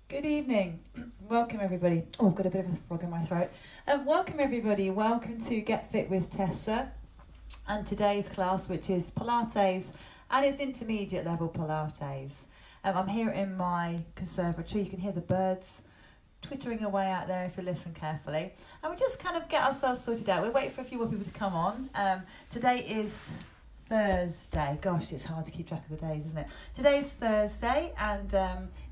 Good evening. Welcome everybody. Oh, I've got a bit of a frog in my throat. Welcome everybody. Welcome to Get Fit with Tessa and today's class, which is Pilates, and it's intermediate level Pilates. I'm here in my conservatory. You can hear the birds twittering away out there if you listen carefully. And we just kind of get ourselves sorted out. We'll wait for a few more people to come on. Today is Thursday. Gosh, it's hard to keep track of the days, isn't it? Today's Thursday, and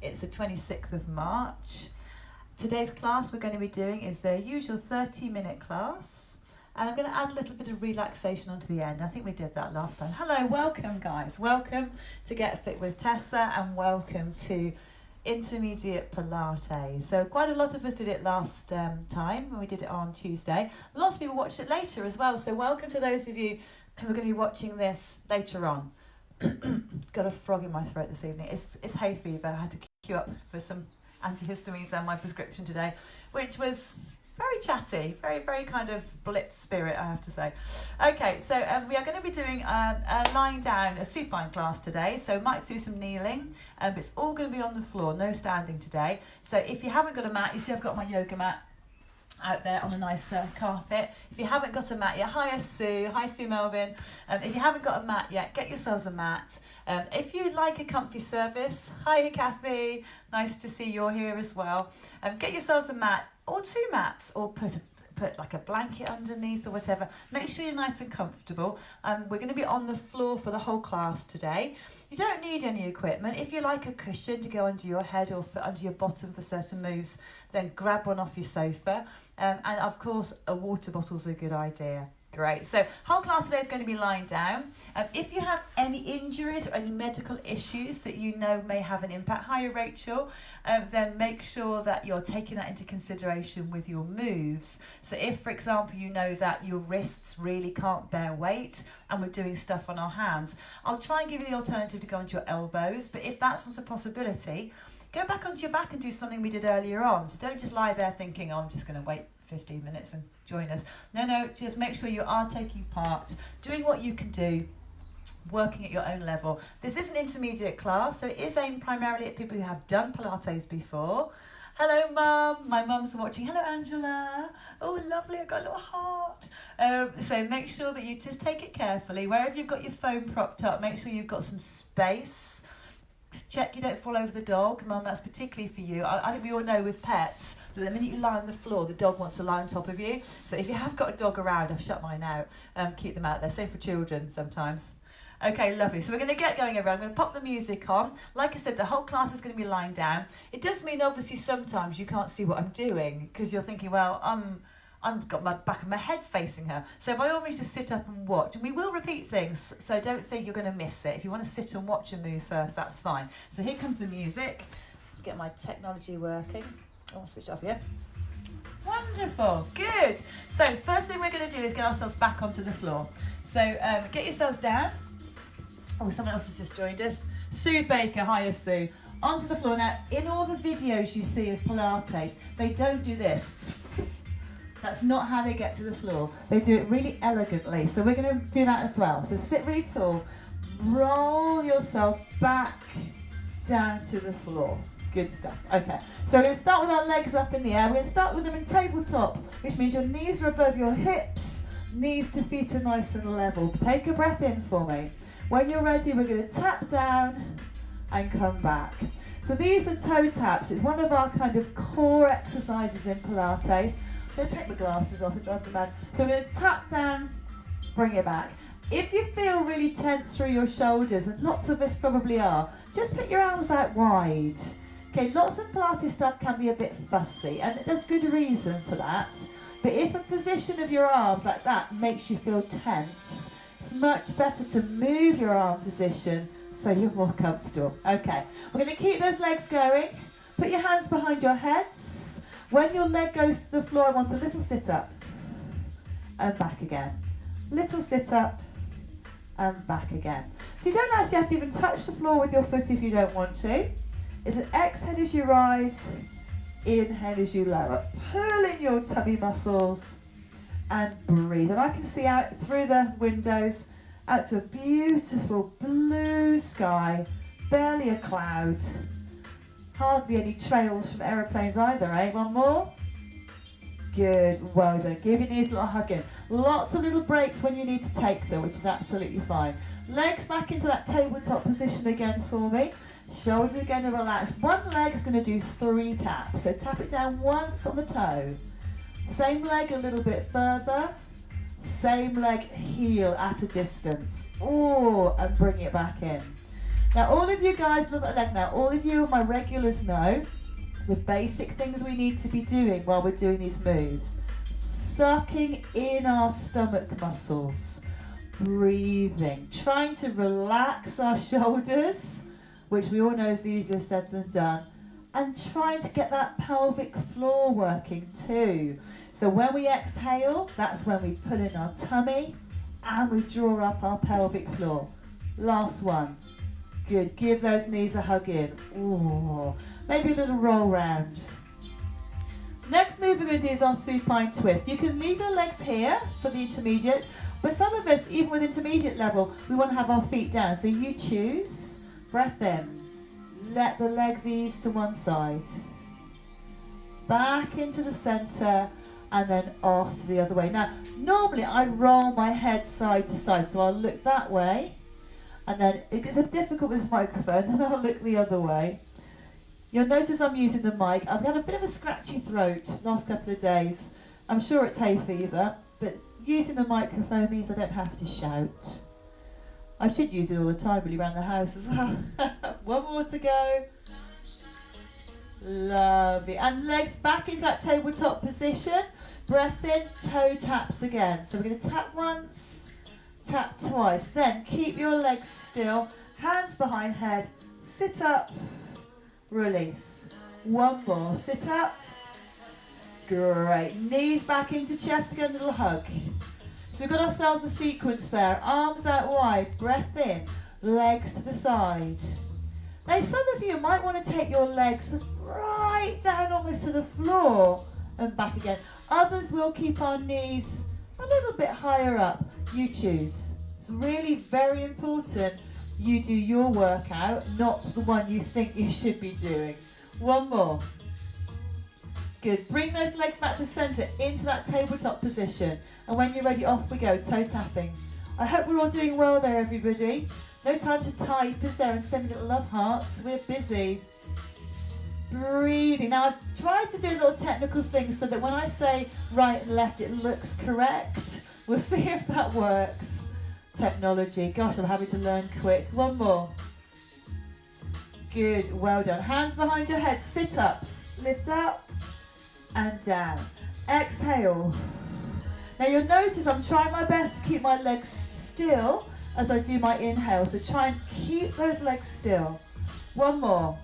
it's the 26th of March. Today's class we're going to be doing is the usual 30-minute class, and I'm going to add a little bit of relaxation onto the end. I think we did that last time. Hello, welcome guys. Welcome to Get Fit with Tessa, and welcome to Intermediate Pilates. So quite a lot of us did it last time when we did it on Tuesday. Lots of people watched it later as well, so welcome to those of you who are going to be watching this later on. Got a frog in my throat this evening. It's hay fever. I had to queue up for some antihistamines and my prescription today, which was very chatty, very kind of blitz spirit, I have to say. Okay, so we are going to be doing a lying down, a supine class today. So might do some kneeling, but it's all going to be on the floor, no standing today. So if you haven't got a mat, you see I've got my yoga mat out there on a nice carpet. If you haven't got a mat yet, hi Sue Melvin. If you haven't got a mat yet, get yourselves a mat. If you like a comfy service, hi Kathy, nice to see you're here as well. Get yourselves a mat or two mats, or put like a blanket underneath or whatever. Make sure you're nice and comfortable. We're going to be on the floor for the whole class today. You don't need any equipment. If you like a cushion to go under your head or under your bottom for certain moves, then grab one off your sofa. And of course, a water bottle's a good idea. Great. So whole class today is going to be lying down. If you have any injuries or any medical issues that you know may have an impact, hi Rachel, then make sure that you're taking that into consideration with your moves. So if, for example, you know that your wrists really can't bear weight and we're doing stuff on our hands, I'll try and give you the alternative to go onto your elbows. But if that's not a possibility, go back onto your back and do something we did earlier on. So don't just lie there thinking, oh, I'm just going to wait 15 minutes and join us. No, just make sure you are taking part, doing what you can do, working at your own level. This is an intermediate class, so it is aimed primarily at people who have done Pilates before. Hello Mum, my mum's watching. Hello Angela. Oh lovely, I've got a little heart. So make sure that you just take it carefully. Wherever you've got your phone propped up, make sure you've got some space. Check you don't fall over the dog. Mum, that's particularly for you. I think we all know with pets that the minute you lie on the floor, the dog wants to lie on top of you. So if you have got a dog around, I've shut mine out, keep them out there. Same for children sometimes. Okay, lovely. So we're going to get going, everyone. I'm going to pop the music on. Like I said, the whole class is going to be lying down. It does mean, obviously, sometimes you can't see what I'm doing because you're thinking, well, I've got my back of my head facing her. So by all means, just sit up and watch. And we will repeat things, so don't think you're going to miss it. If you want to sit and watch a move first, that's fine. So here comes the music. Get my technology working. Oh, I'll switch off here. Wonderful, good. So first thing we're going to do is get ourselves back onto the floor. So get yourselves down. Oh, someone else has just joined us. Sue Baker, hiya Sue. Onto the floor. Now, in all the videos you see of Pilates, they don't do this. That's not how they get to the floor. They do it really elegantly. So we're going to do that as well. So sit really tall. Roll yourself back down to the floor. Good stuff. Okay. So we're going to start with our legs up in the air. We're going to start with them in tabletop, which means your knees are above your hips. Knees to feet are nice and level. Take a breath in for me. When you're ready, we're going to tap down and come back. So these are toe taps. It's one of our kind of core exercises in Pilates. I'm going to take my glasses off and drive them mad. So we're going to tap down, bring it back. If you feel really tense through your shoulders, and lots of us probably are, just put your arms out wide. Okay, lots of Pilates stuff can be a bit fussy, and there's good reason for that. But if a position of your arms like that makes you feel tense, it's much better to move your arm position so you're more comfortable. Okay, we're going to keep those legs going. Put your hands behind your heads. When your leg goes to the floor, I want a little sit up and back again. Little sit up and back again. So you don't actually have to even touch the floor with your foot if you don't want to. It's an exhale as you rise, inhale as you lower. Pull in your tummy muscles and breathe. And I can see out through the windows out to a beautiful blue sky, barely a cloud. Hardly any trails from aeroplanes either, eh? One more. Good, well done. Give your knees a little hug in. Lots of little breaks when you need to take them, which is absolutely fine. Legs back into that tabletop position again for me. Shoulders are going to relax. One leg is going to do 3 taps. So tap it down once on the toe. Same leg a little bit further. Same leg, heel at a distance. Oh, and bring it back in. Now all of you guys love that leg now. All of you, my regulars, know the basic things we need to be doing while we're doing these moves. Sucking in our stomach muscles. Breathing. Trying to relax our shoulders, which we all know is easier said than done. And trying to get that pelvic floor working too. So when we exhale, that's when we pull in our tummy and we draw up our pelvic floor. Last one. Good. Give those knees a hug in. Ooh. Maybe a little roll round. Next move we're going to do is our supine twist. You can leave your legs here for the intermediate, but some of us, even with intermediate level, we want to have our feet down. So you choose. Breath in. Let the legs ease to one side. Back into the center and then off the other way. Now, normally I roll my head side to side, so I'll look that way. And then it gets difficult with this microphone, and I'll look the other way. You'll notice I'm using the mic. I've had a bit of a scratchy throat last couple of days. I'm sure it's hay fever, but using the microphone means I don't have to shout. I should use it all the time really around the house as well. One more to go. Lovely. And legs back into that tabletop position. Breath in, toe taps again. So we're going to tap once, tap twice. Then keep your legs still, hands behind head, sit up, release. One more, sit up. Great. Knees back into chest again, a little hug. So we've got ourselves a sequence there. Arms out wide, breath in, legs to the side. Now some of you might want to take your legs right down almost to the floor and back again. Others will keep our knees a little bit higher up. You choose. It's really very important you do your workout, not the one you think you should be doing. One more. Good. Bring those legs back to center into that tabletop position. And when you're ready, off we go, toe tapping. I hope we're all doing well there, everybody. No time to type, is there, and send little love hearts. We're busy. Breathing. Now, I've tried to do little technical things so that when I say right and left, it looks correct. We'll see if that works. Technology. Gosh, I'm having to learn quick. One more. Good. Well done. Hands behind your head. Sit-ups. Lift up and down. Exhale. Now, you'll notice I'm trying my best to keep my legs still as I do my inhale. So try and keep those legs still. One more.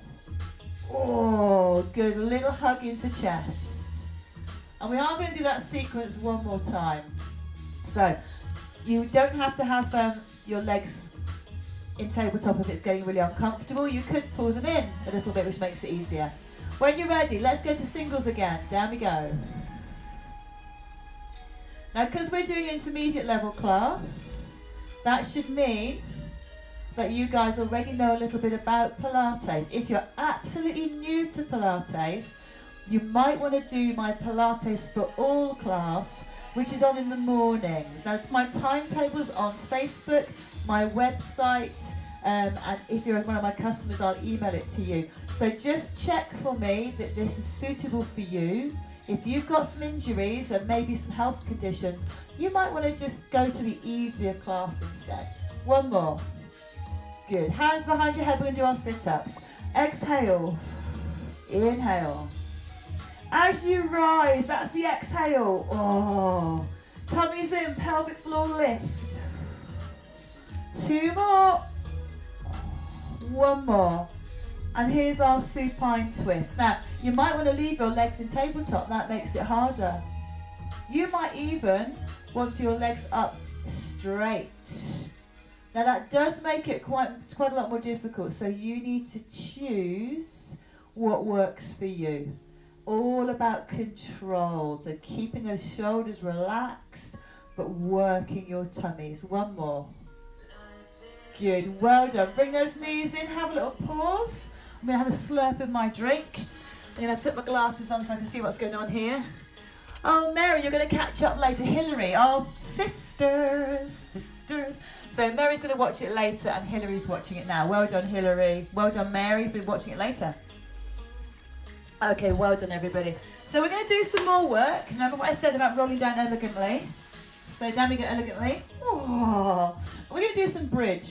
Oh, good. A little hug into chest. And we are going to do that sequence one more time. So, you don't have to have your legs in tabletop if it's getting really uncomfortable. You could pull them in a little bit, which makes it easier. When you're ready, let's go to singles again. Down we go. Now, because we're doing intermediate level class, that should mean that you guys already know a little bit about Pilates. If you're absolutely new to Pilates, you might want to do my Pilates for All class, which is on in the mornings. Now, my timetable's on Facebook, my website, and if you're one of my customers, I'll email it to you. So just check for me that this is suitable for you. If you've got some injuries and maybe some health conditions, you might want to just go to the easier class instead. One more. Good. Hands behind your head, we're going to do our sit-ups. Exhale. Inhale. As you rise, that's the exhale. Oh. Tummy's in, pelvic floor lift. 2 more. 1 more. And here's our supine twist. Now, you might want to leave your legs in tabletop. That makes it harder. You might even want your legs up straight. Now, that does make it quite a lot more difficult. So you need to choose what works for you. All about control. So keeping those shoulders relaxed, but working your tummies. 1 more. Good. Well done. Bring those knees in. Have a little pause. I'm going to have a slurp of my drink. I'm going to put my glasses on so I can see what's going on here. Oh, Mary, you're going to catch up later. Hilary, oh, sisters. So Mary's going to watch it later and Hilary's watching it now. Well done, Hilary. Well done, Mary, for watching it later. Okay, well done, everybody. So we're going to do some more work. Remember what I said about rolling down elegantly? So down we go elegantly. Oh, we're going to do some bridge.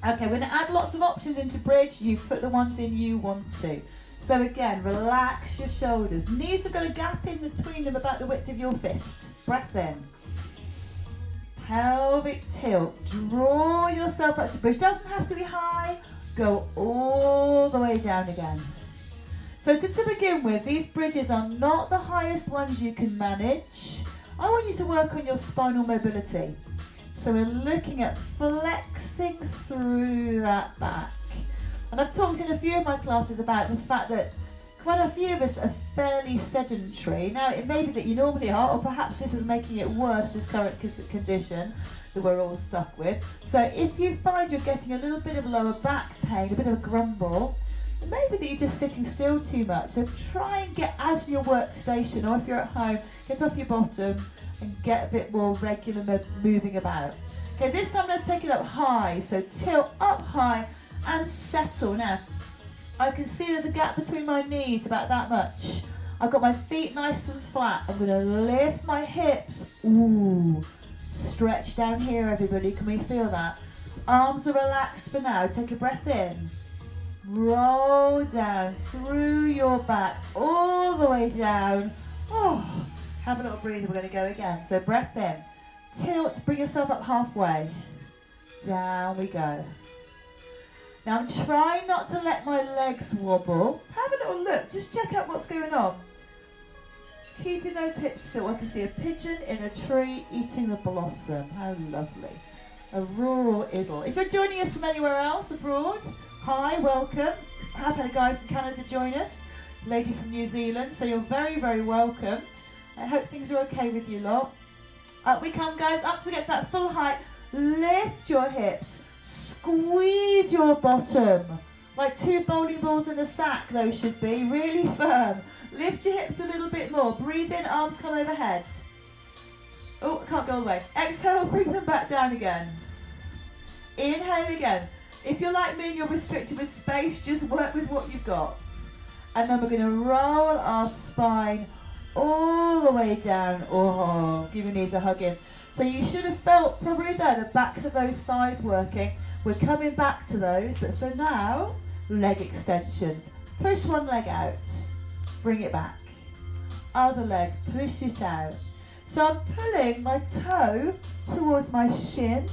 Okay, we're going to add lots of options into bridge. You put the ones in you want to. So again, relax your shoulders. Knees have got a gap in between them about the width of your fist. Breath in. Pelvic tilt. Draw yourself up to bridge. Doesn't have to be high. Go all the way down again. So just to begin with, these bridges are not the highest ones you can manage. I want you to work on your spinal mobility. So we're looking at flexing through that back. And I've talked in a few of my classes about the fact that quite a few of us are fairly sedentary. Now, it may be that you normally are, or perhaps this is making it worse, this current condition that we're all stuck with. So if you find you're getting a little bit of lower back pain, a bit of a grumble, it may be that you're just sitting still too much. So try and get out of your workstation, or if you're at home, get off your bottom and get a bit more regular moving about. Okay, this time let's take it up high. So tilt up high and settle. Now, I can see there's a gap between my knees, about that much. I've got my feet nice and flat. I'm going to lift my hips. Ooh, stretch down here, everybody. Can we feel that? Arms are relaxed for now. Take a breath in. Roll down through your back, all the way down. Oh, have a little breather. We're going to go again. So breath in. Tilt, bring yourself up halfway. Down we go. Now I'm trying not to let my legs wobble. Have a little look. Just check out what's going on. Keeping those hips still. I can see a pigeon in a tree eating the blossom. How lovely. A rural idyll. If you're joining us from anywhere else abroad, hi, welcome. I've had a guy from Canada join us, a lady from New Zealand, so you're very, very welcome. I hope things are okay with you lot. Up we come, guys, up till we get to that full height. Lift your hips, squeeze your bottom, like two bowling balls in a sack, those should be, really firm. Lift your hips a little bit more, breathe in, arms come overhead. Oh, I can't go all the way. Exhale, bring them back down again. Inhale again. If you're like me and you're restricted with space, just work with what you've got. And then we're going to roll our spine all the way down. Oh, give your knees a hug in. So you should have felt probably there the backs of those thighs working. We're coming back to those, but for now, leg extensions. Push one leg out, bring it back. Other leg, push it out. So I'm pulling my toe towards my shin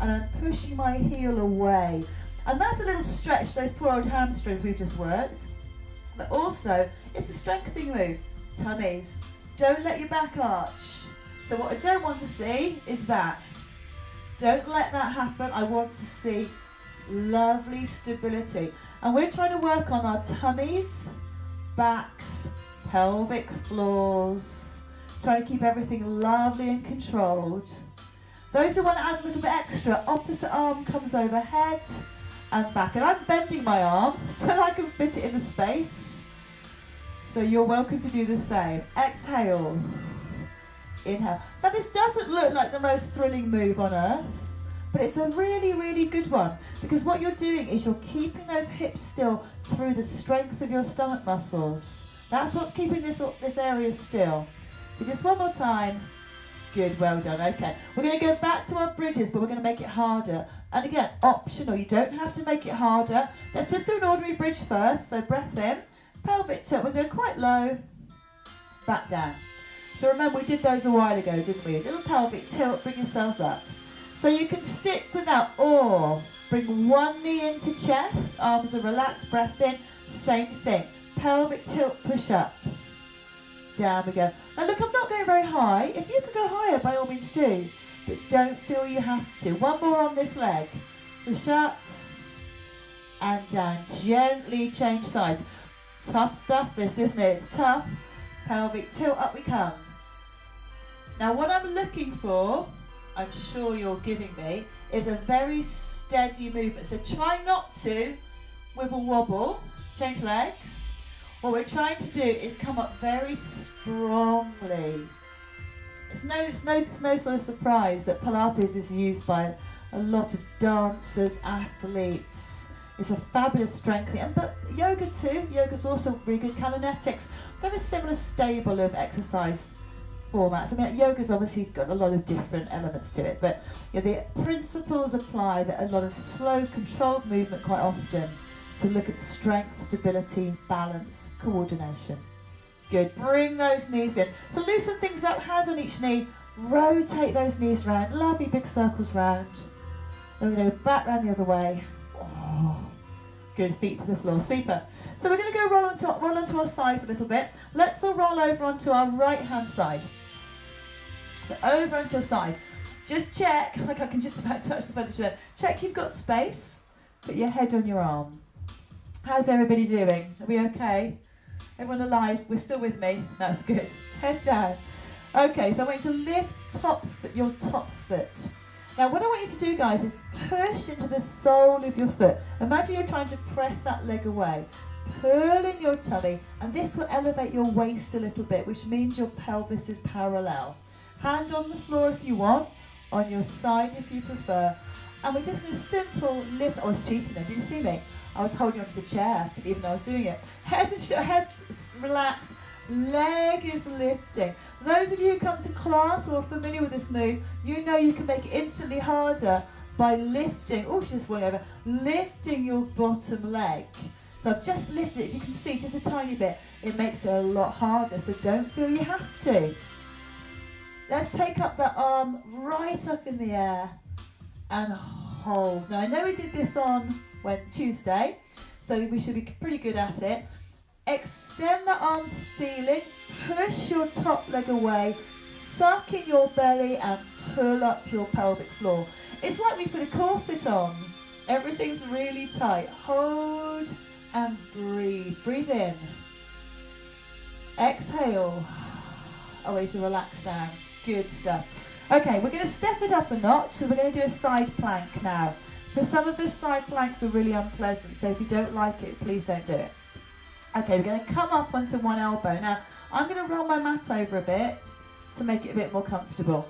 and I'm pushing my heel away. And that's a little stretch, those poor old hamstrings we've just worked. But also, it's a strengthening move. Tummies, don't let your back arch. So what I don't want to see is that. Don't let that happen. I want to see lovely stability. And we're trying to work on our tummies, backs, pelvic floors, trying to keep everything lovely and controlled. Those who want to add a little bit extra, opposite arm comes overhead and back. And I'm bending my arm so I can fit it in the space. So you're welcome to do the same. Exhale. Inhale. Now this doesn't look like the most thrilling move on earth, but it's a really, really good one, because what you're doing is you're keeping those hips still through the strength of your stomach muscles. That's what's keeping this area still. So just one more time. Good, well done. Okay, we're going to go back to our bridges, but we're going to make it harder. And again, optional. You don't have to make it harder. Let's just do an ordinary bridge first. So breath in, pelvic tilt. We're going quite low, back down. So remember, we did those a while ago, didn't we? A little pelvic tilt, bring yourselves up. So you can stick with that, or bring one knee into chest, arms are relaxed, breath in, same thing. Pelvic tilt, push up. Down we go. Now look, I'm not going very high. If you can go higher, by all means do. But don't feel you have to. One more on this leg. Push up and down. Gently change sides. Tough stuff this, isn't it? It's tough. Pelvic tilt, up we come. Now what I'm looking for, I'm sure you're giving me, is a very steady movement. So try not to wibble wobble, change legs. What we're trying to do is come up very strongly. It's no sort of surprise that Pilates is used by a lot of dancers, athletes. It's a fabulous strength, but yoga too. Yoga's also really good. Kinetics, very similar stable of exercise formats. I mean, yoga's obviously got a lot of different elements to it, but the principles apply. That a lot of slow, controlled movement quite often to look at strength, stability, balance, coordination. Good. Bring those knees in. So loosen things up, hand on each knee. Rotate those knees round. Lovely big circles round. Then we go back round the other way. Oh, good. Feet to the floor. Super. So we're going to go roll onto our side for a little bit. Let's all roll over onto our right hand side. So over onto your side. Just check, like I can just about touch the furniture there. Check you've got space. Put your head on your arm. How's everybody doing? Are we okay? Everyone alive? We're still with me? That's good. Head down. Okay, so I want you to lift your top foot. Now what I want you to do, guys, is push into the sole of your foot. Imagine you're trying to press that leg away. Pull in your tummy, and this will elevate your waist a little bit, which means your pelvis is parallel. Hand on the floor if you want, on your side if you prefer. And we're just going to simple lift. I was cheating there, did you see me? I was holding onto the chair, even though I was doing it. Head relaxed, leg is lifting. Those of you who come to class or are familiar with this move, you know you can make it instantly harder by lifting, oh, she's falling over, lifting your bottom leg. So I've just lifted it, if you can see, just a tiny bit. It makes it a lot harder, so don't feel you have to. Let's take up that arm right up in the air and hold. Now I know we did this on Tuesday, so we should be pretty good at it. Extend the arm to ceiling, push your top leg away, suck in your belly and pull up your pelvic floor. It's like we put a corset on. Everything's really tight. Hold and breathe. Breathe in. Exhale. Oh, you should relax down. Good stuff. Okay, we're going to step it up a notch, so we're going to do a side plank now. For some of us, side planks are really unpleasant, so if you don't like it, please don't do it. Okay, we're going to come up onto one elbow. Now, I'm going to roll my mat over a bit to make it a bit more comfortable.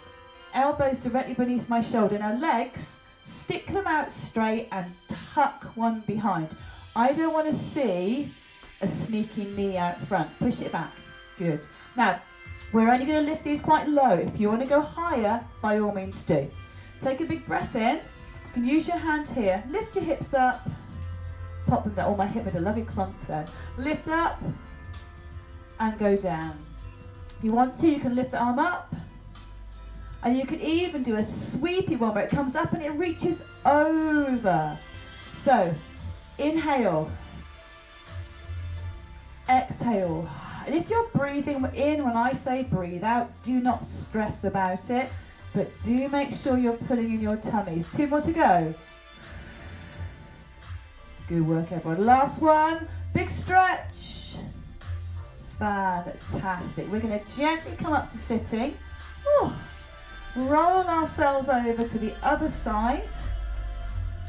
Elbows directly beneath my shoulder. Now, legs, stick them out straight and tuck one behind. I don't want to see a sneaky knee out front. Push it back. Good. Now, we're only going to lift these quite low. If you want to go higher, by all means do. Take a big breath in. You can use your hand here. Lift your hips up. Pop them down. Oh, my hip made a lovely clunk then. Lift up and go down. If you want to, you can lift the arm up. And you can even do a sweepy one where it comes up and it reaches over. So, inhale. Exhale. And if you're breathing in when I say breathe out, do not stress about it. But do make sure you're pulling in your tummies. 2 more to go. Good work, everyone. Last one. Big stretch. Fantastic. We're going to gently come up to sitting. Ooh. Roll ourselves over to the other side.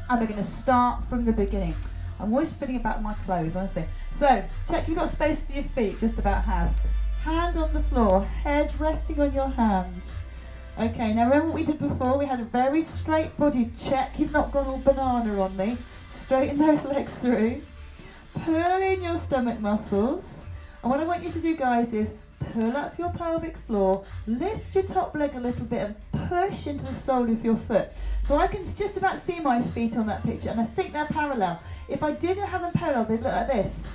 And we're going to start from the beginning. I'm always feeling about my clothes, honestly. So, check you've got space for your feet, just about have. Hand on the floor, head resting on your hand. Okay, now remember what we did before? We had a very straight body. Check you've not gone all banana on me. Straighten those legs through. Pull in your stomach muscles. And what I want you to do, guys, is pull up your pelvic floor, lift your top leg a little bit and push into the sole of your foot. So I can just about see my feet on that picture, and I think they're parallel. If I didn't have them parallel, they'd look like this.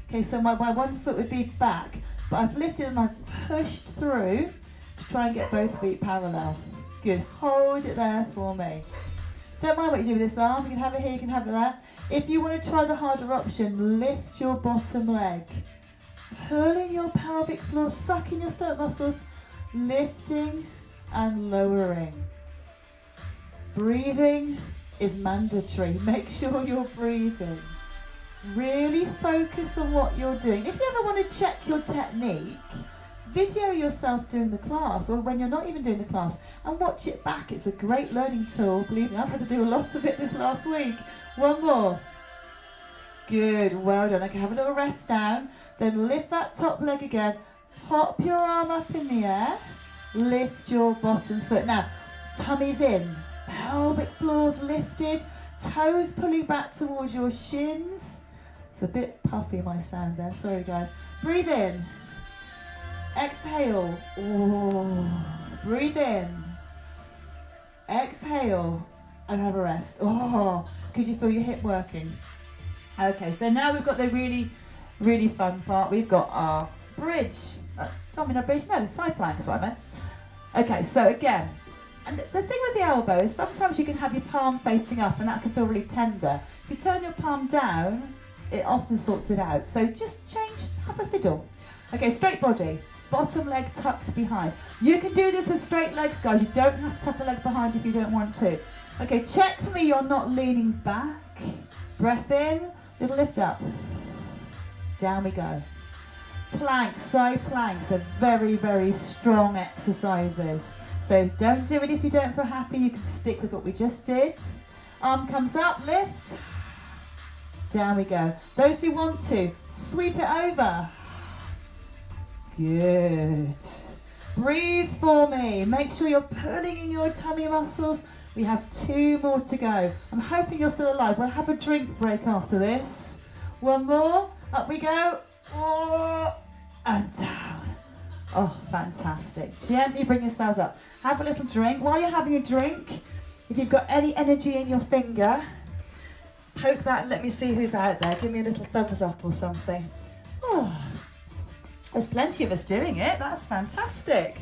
Okay, so my one foot would be back, but I've lifted and I've pushed through to try and get both feet parallel. Good, hold it there for me. Don't mind what you do with this arm, you can have it here, you can have it there. If you want to try the harder option, lift your bottom leg. Pulling your pelvic floor, sucking your stomach muscles, lifting and lowering. Breathing is mandatory. Make sure you're breathing. Really focus on what you're doing. If you ever want to check your technique, video yourself doing the class, or when you're not even doing the class, and watch it back. It's a great learning tool. Believe me, I've had to do a lot of it this last week. One more. Good, well done. Okay, have a little rest down. Then lift that top leg again. Pop your arm up in the air. Lift your bottom foot. Now, tummy's in. Pelvic floor's lifted. Toes pulling back towards your shins. It's a bit puffy, my sound there. Sorry, guys. Breathe in. Exhale. Oh. Breathe in. Exhale. And have a rest. Oh, could you feel your hip working? Okay, so now we've got the really, really fun part. We've got our bridge. Domino bridge? No, side plank is what I meant. Okay, so again, and the thing with the elbow is sometimes you can have your palm facing up and that can feel really tender. If you turn your palm down, it often sorts it out. So just change, have a fiddle. Okay, straight body, bottom leg tucked behind. You can do this with straight legs, guys. You don't have to tuck a leg behind if you don't want to. Okay, check for me you're not leaning back. Breath in, little lift up. Down we go. Planks, side planks are very, very strong exercises. So don't do it if you don't feel happy. You can stick with what we just did. Arm comes up, lift. Down we go. Those who want to, sweep it over. Good. Breathe for me. Make sure you're pulling in your tummy muscles. We have 2 more to go. I'm hoping you're still alive. We'll have a drink break after this. 1 more. Up we go. Oh, and down. Oh, fantastic. Gently bring yourselves up. Have a little drink. While you're having a drink, if you've got any energy in your finger, poke that and let me see who's out there. Give me a little thumbs up or something. Oh, there's plenty of us doing it. That's fantastic.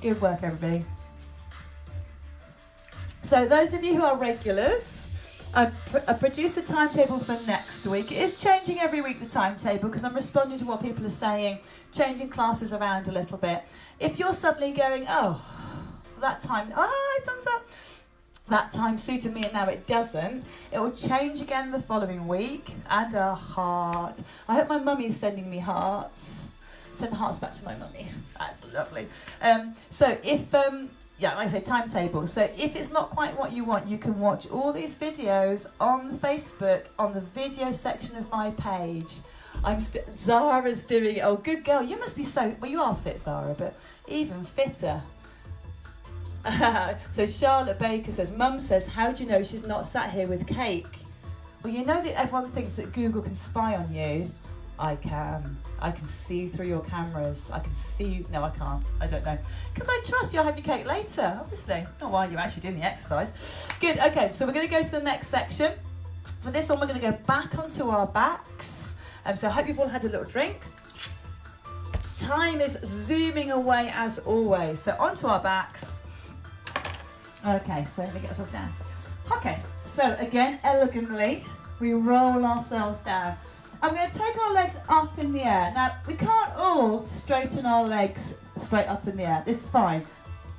Good work, everybody. So those of you who are regulars, I produced the timetable for next week. It is changing every week, the timetable, because I'm responding to what people are saying, changing classes around a little bit. If you're suddenly going, oh, that time, thumbs up, that time suited me and now it doesn't, it will change again the following week. And a heart. I hope my mummy is sending me hearts. Send hearts back to my mummy. That's lovely. So if... yeah, like I say, timetable. So if it's not quite what you want, you can watch all these videos on Facebook, on the video section of my page. Zara's doing it. Oh, good girl. You must be so... Well, you are fit, Zara, but even fitter. So Charlotte Baker says, Mum says, how do you know she's not sat here with cake? Well, you know that everyone thinks that Google can spy on you. I can see through your cameras. I can see... No, I can't. I don't know. Because I trust you'll have your cake later, obviously. Not while you're actually doing the exercise. Good, okay, so we're going to go to the next section. For this one, we're going to go back onto our backs. So I hope you've all had a little drink. Time is zooming away as always. So onto our backs. Okay, so let me get ourselves down. Okay, so again, elegantly, we roll ourselves down. I'm going to take our legs up in the air. Now, we can't all straighten our legs straight up in the air. This is fine.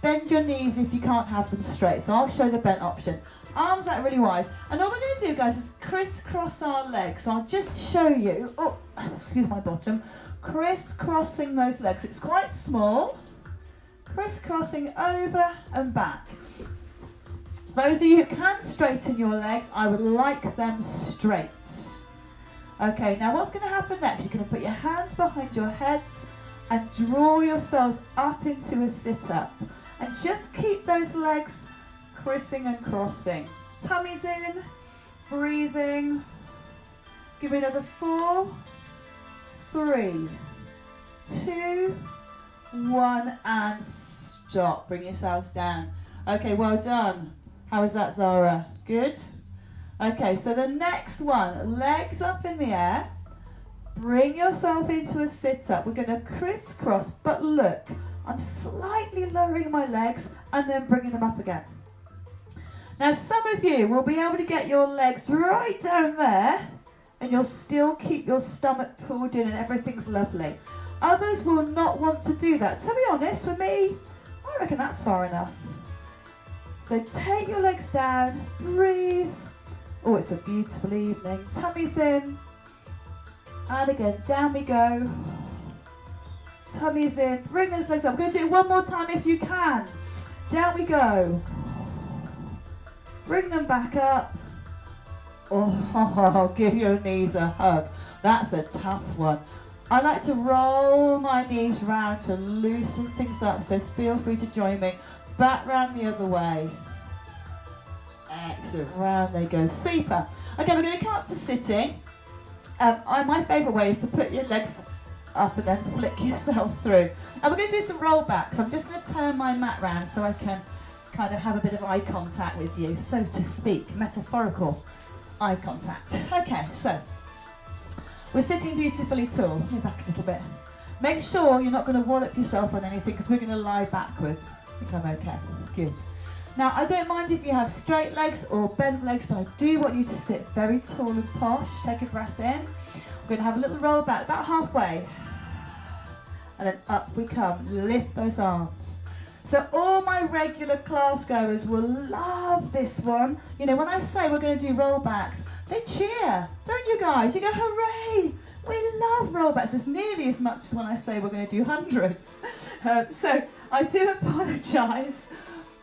Bend your knees if you can't have them straight. So I'll show the bent option. Arms out really wide. And all we're going to do, guys, is crisscross our legs. So I'll just show you. Oh, excuse my bottom. Crisscrossing those legs. It's quite small. Crisscrossing over and back. Those of you who can straighten your legs, I would like them straight. Okay, now what's going to happen next? You're going to put your hands behind your heads and draw yourselves up into a sit-up. And just keep those legs crissing and crossing. Tummy's in, breathing. Give me another 4, 3, 2, 1, and stop. Bring yourselves down. Okay, well done. How was that, Zara? Good? Okay, so the next one, legs up in the air. Bring yourself into a sit-up. We're going to crisscross, but look, I'm slightly lowering my legs and then bringing them up again. Now, some of you will be able to get your legs right down there and you'll still keep your stomach pulled in and everything's lovely. Others will not want to do that. To be honest, for me, I reckon that's far enough. So take your legs down, breathe. Oh, it's a beautiful evening. Tummy's in. And again, down we go. Tummy's in. Bring those legs up. I'm going to do it one more time if you can. Down we go. Bring them back up. Oh, give your knees a hug. That's a tough one. I like to roll my knees round to loosen things up, so feel free to join me. Back round the other way. Excellent, round they go, super. Okay, we're going to come up to sitting. My favourite way is to put your legs up and then flick yourself through. And we're going to do some roll backs. I'm just going to turn my mat round so I can kind of have a bit of eye contact with you, so to speak, metaphorical eye contact. Okay, so we're sitting beautifully tall. Let me back a little bit. Make sure you're not going to wallop yourself on anything because we're going to lie backwards. I think I'm okay. Good. Now, I don't mind if you have straight legs or bent legs, but I do want you to sit very tall and posh. Take a breath in. We're going to have a little roll back, about halfway. And then up we come. Lift those arms. So all my regular class goers will love this one. You know, when I say we're going to do roll backs, they cheer, don't you guys? You go, hooray! We love rollbacks. It's nearly as much as when I say we're going to do hundreds. So I do apologise.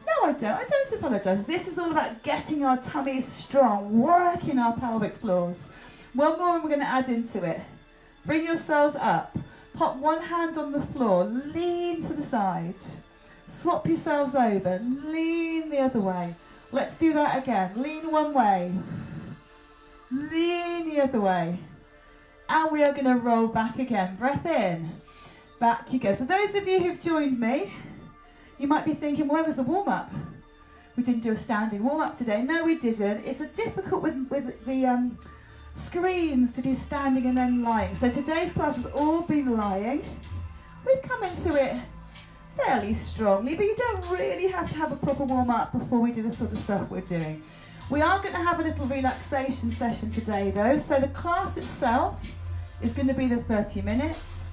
No, I don't apologise. This is all about getting our tummies strong, working our pelvic floors. One more and we're going to add into it. Bring yourselves up. Pop one hand on the floor. Lean to the side. Swap yourselves over. Lean the other way. Let's do that again. Lean one way. Lean the other way. And we are going to roll back again. Breath in. Back you go. So those of you who've joined me, you might be thinking, where was the warm-up? We didn't do a standing warm-up today. No, we didn't. It's difficult with the screens to do standing and then lying. So today's class has all been lying. We've come into it fairly strongly, but you don't really have to have a proper warm-up before we do the sort of stuff we're doing. We are going to have a little relaxation session today though, so the class itself is going to be the 30 minutes,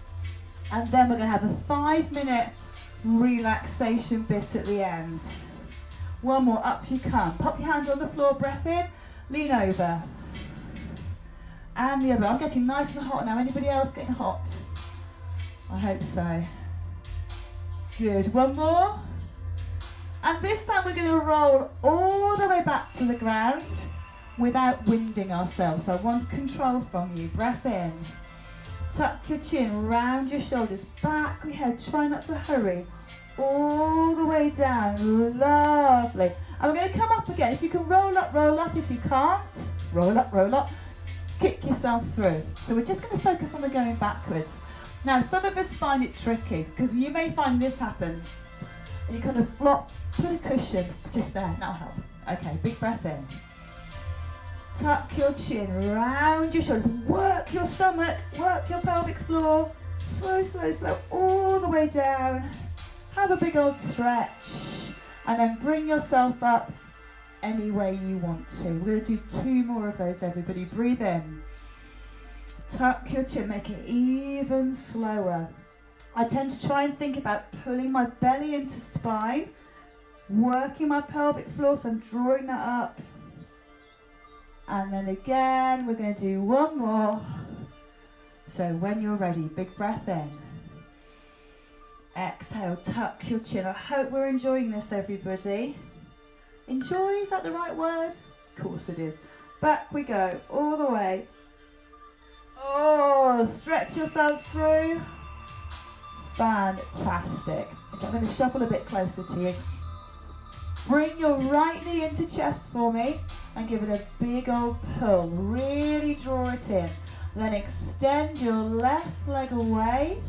and then we're going to have a 5-minute relaxation bit at the end. One more, up you come. Pop your hands on the floor, breath in, lean over. And the other. I'm getting nice and hot now. Anybody else getting hot? I hope so. Good, one more. And this time we're going to roll all the way back to the ground without winding ourselves. So I want control from you. Breath in. Tuck your chin, round your shoulders, back we head. Try not to hurry. All the way down. Lovely. And we're going to come up again. If you can roll up, roll up. If you can't, roll up, roll up. Kick yourself through. So we're just going to focus on the going backwards. Now, some of us find it tricky because you may find this happens. And you kind of flop, put a cushion just there. That'll help. Okay, big breath in. Tuck your chin, round your shoulders. Work your stomach, work your pelvic floor. Slow, slow, slow, all the way down. Have a big old stretch. And then bring yourself up any way you want to. We're going to do 2 more of those, everybody. Breathe in. Tuck your chin, make it even slower. I tend to try and think about pulling my belly into spine, working my pelvic floor, so I'm drawing that up. And then again, we're going to do 1 more. So when you're ready, big breath in. Exhale, tuck your chin. I hope we're enjoying this, everybody. Enjoy, is that the right word? Of course it is. Back we go, all the way. Oh, stretch yourselves through. Fantastic. Okay, I'm going to shuffle a bit closer to you. Bring your right knee into chest for me and give it a big old pull. Really draw it in. Then extend your left leg away.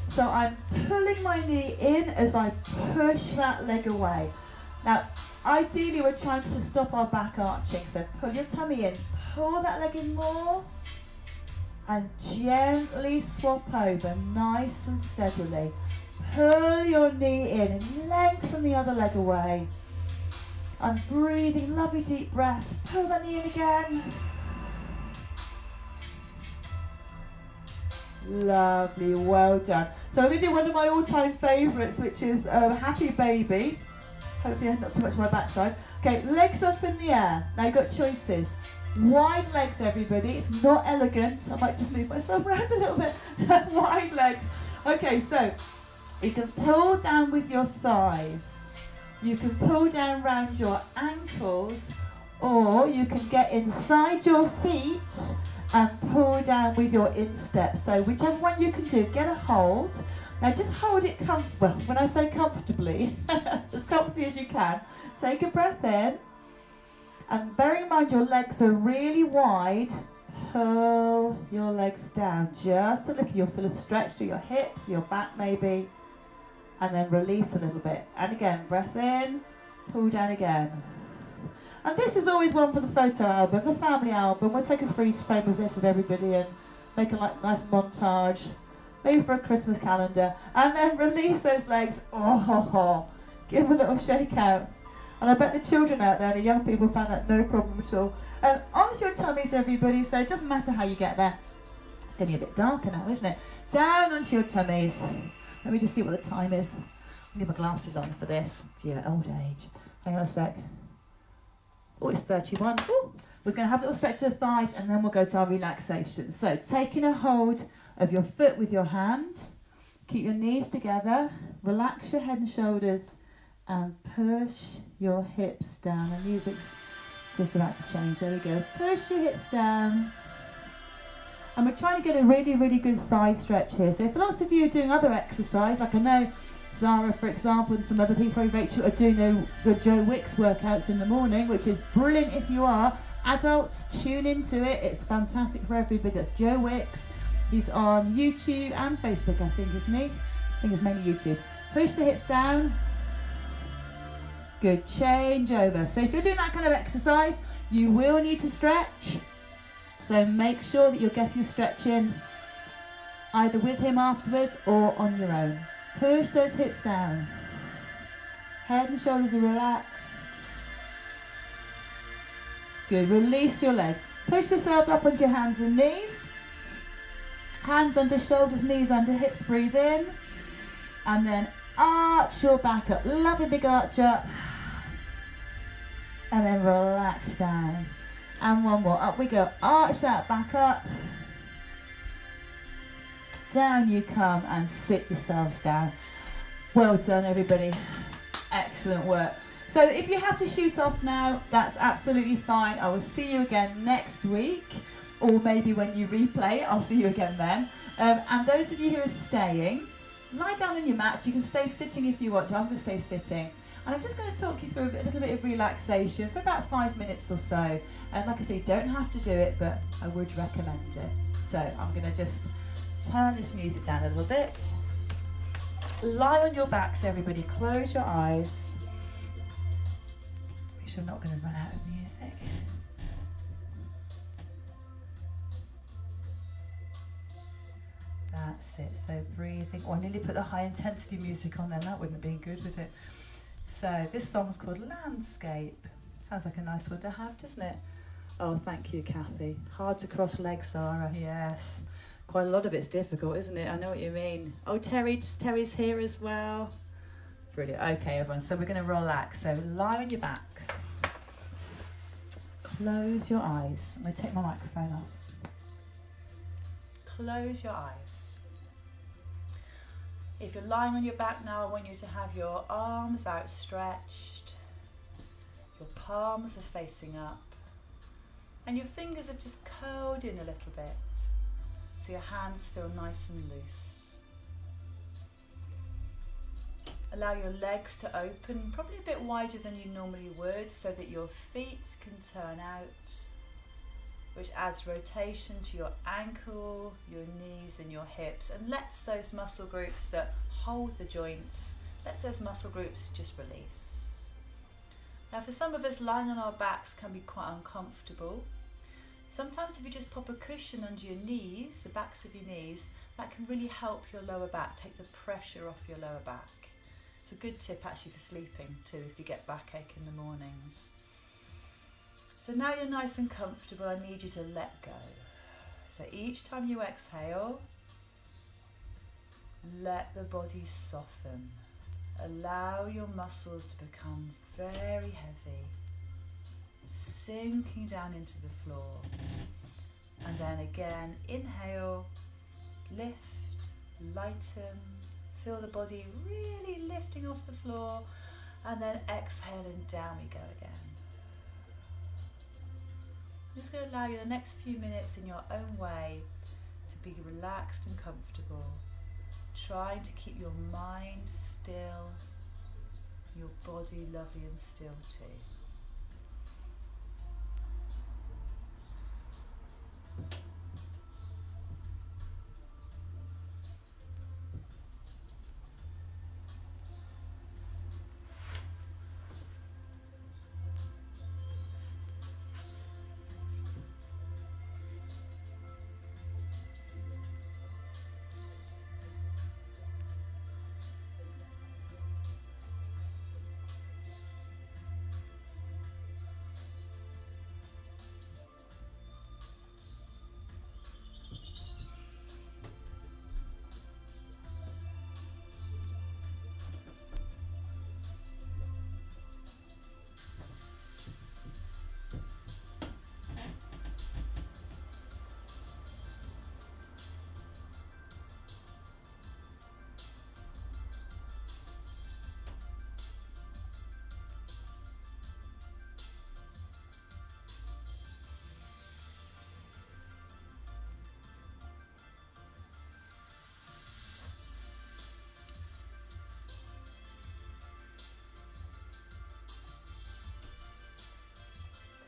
So I'm pulling my knee in as I push that leg away. Now, ideally we're trying to stop our back arching. So pull your tummy in, pull that leg in more, and gently swap over, nice and steadily. Pull your knee in and lengthen the other leg away. I'm breathing, lovely deep breaths. Pull that knee in again. Lovely, well done. So I'm going to do one of my all-time favourites, which is Happy Baby. Hopefully not too much on my backside. Okay, legs up in the air. Now you've got choices. Wide legs, everybody. It's not elegant. I might just move myself around a little bit. Wide legs. Okay, so you can pull down with your thighs. You can pull down round your ankles, or you can get inside your feet and pull down with your instep. So whichever one you can do, get a hold. Now just hold it well, when I say comfortably, as comfortably as you can. Take a breath in, and bear in mind your legs are really wide. Pull your legs down just a little. You'll feel a stretch through your hips, your back maybe, and then release a little bit. And again, breath in, pull down again. And this is always one for the photo album, the family album. We'll take a freeze frame of this with everybody and make a nice montage, maybe for a Christmas calendar. And then release those legs. Oh, give them a little shake out. And I bet the children out there and the young people found that no problem at all. Onto your tummies, everybody. So it doesn't matter how you get there. It's getting a bit darker now, isn't it? Down onto your tummies. Let me just see what the time is. I'll get my glasses on for this. Yeah, old age. Hang on a sec. Oh, it's 31. Ooh. We're going to have a little stretch of the thighs and then we'll go to our relaxation. So taking a hold of your foot with your hand. Keep your knees together. Relax your head and shoulders. And push your hips down. The music's just about to change. There we go. Push your hips down. And we're trying to get a really, really good thigh stretch here. So if lots of you are doing other exercise, like I know Zara, for example, and some other people, Rachel, are doing the Joe Wicks workouts in the morning, which is brilliant if you are. Adults, tune into it. It's fantastic for everybody. That's Joe Wicks. He's on YouTube and Facebook, I think, isn't he? I think it's mainly YouTube. Push the hips down. Good, change over. So if you're doing that kind of exercise, you will need to stretch. So make sure that you're getting a stretch in either with him afterwards or on your own. Push those hips down. Head and shoulders are relaxed. Good, release your leg. Push yourself up onto your hands and knees. Hands under shoulders, knees under hips, breathe in. And then arch your back up. Lovely big arch up. And then relax down. And one more. Up we go. Arch that back up. Down you come and sit yourselves down. Well done, everybody. Excellent work. So if you have to shoot off now, that's absolutely fine. I will see you again next week. Or maybe when you replay it, I'll see you again then. And those of you who are staying, lie down on your mats. You can stay sitting if you want to. I'm going to stay sitting. And I'm just going to talk you through a little bit of relaxation for about 5 minutes or so. And like I say, you don't have to do it, but I would recommend it. So I'm going to just turn this music down a little bit. Lie on your backs, everybody. Close your eyes. Make sure I'm not going to run out of music. That's it. So breathing. Oh, I nearly put the high intensity music on then. That wouldn't have been good, would it? So this song's called Landscape. Sounds like a nice one to have, doesn't it? Oh, thank you, Kathy. Hard to cross legs, Sarah. Yes. Quite a lot of it's difficult, isn't it? I know what you mean. Oh, Terry's here as well. Brilliant. Okay, everyone. So we're going to relax. So lie on your backs. Close your eyes. I'm going to take my microphone off. Close your eyes. If you're lying on your back now, I want you to have your arms outstretched. Your palms are facing up. And your fingers have just curled in a little bit. So your hands feel nice and loose. Allow your legs to open, probably a bit wider than you normally would, so that your feet can turn out, which adds rotation to your ankle, your knees and your hips, and lets those muscle groups that hold the joints, lets those muscle groups just release. Now for some of us, lying on our backs can be quite uncomfortable. Sometimes if you just pop a cushion under your knees, the backs of your knees, that can really help your lower back, take the pressure off your lower back. It's a good tip actually for sleeping too, if you get backache in the mornings. So now you're nice and comfortable, I need you to let go. So each time you exhale, let the body soften. Allow your muscles to become very heavy, sinking down into the floor. And then again, inhale, lift, lighten, feel the body really lifting off the floor, and then exhale and down we go again. I'm just going to allow you the next few minutes in your own way to be relaxed and comfortable, trying to keep your mind still, your body lovely and still too.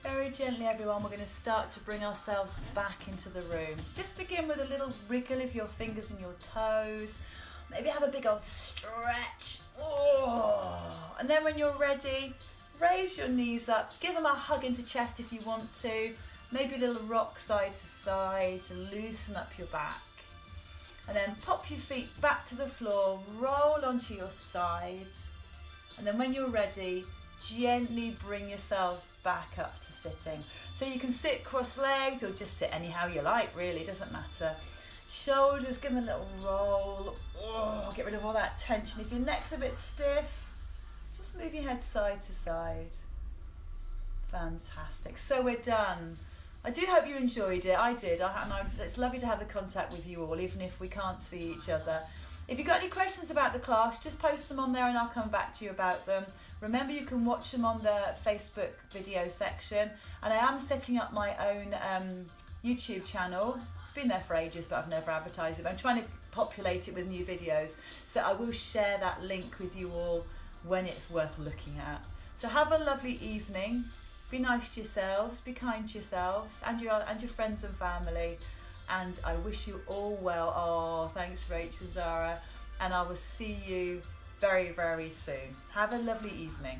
Very gently, everyone, we're going to start to bring ourselves back into the room. So just begin with a little wriggle of your fingers and your toes. Maybe have a big old stretch. Oh. And then when you're ready, raise your knees up. Give them a hug into chest if you want to. Maybe a little rock side to side to loosen up your back. And then pop your feet back to the floor. Roll onto your side. And then when you're ready, gently bring yourselves back up to sitting. So you can sit cross-legged or just sit anyhow you like, really, it doesn't matter. Shoulders, give them a little roll. Oh, get rid of all that tension. If your neck's a bit stiff, just move your head side to side. Fantastic. So we're done. I do hope you enjoyed it. I did. It's lovely to have the contact with you all, even if we can't see each other. If you've got any questions about the class, just post them on there and I'll come back to you about them. Remember, you can watch them on the Facebook video section, and I am setting up my own YouTube channel. It's been there for ages, but I've never advertised it. But I'm trying to populate it with new videos, so I will share that link with you all when it's worth looking at. So have a lovely evening. Be nice to yourselves, be kind to yourselves and your friends and family, and I wish you all well. Oh, thanks Rachel, Zara, and I will see you very, very soon. Have a lovely evening.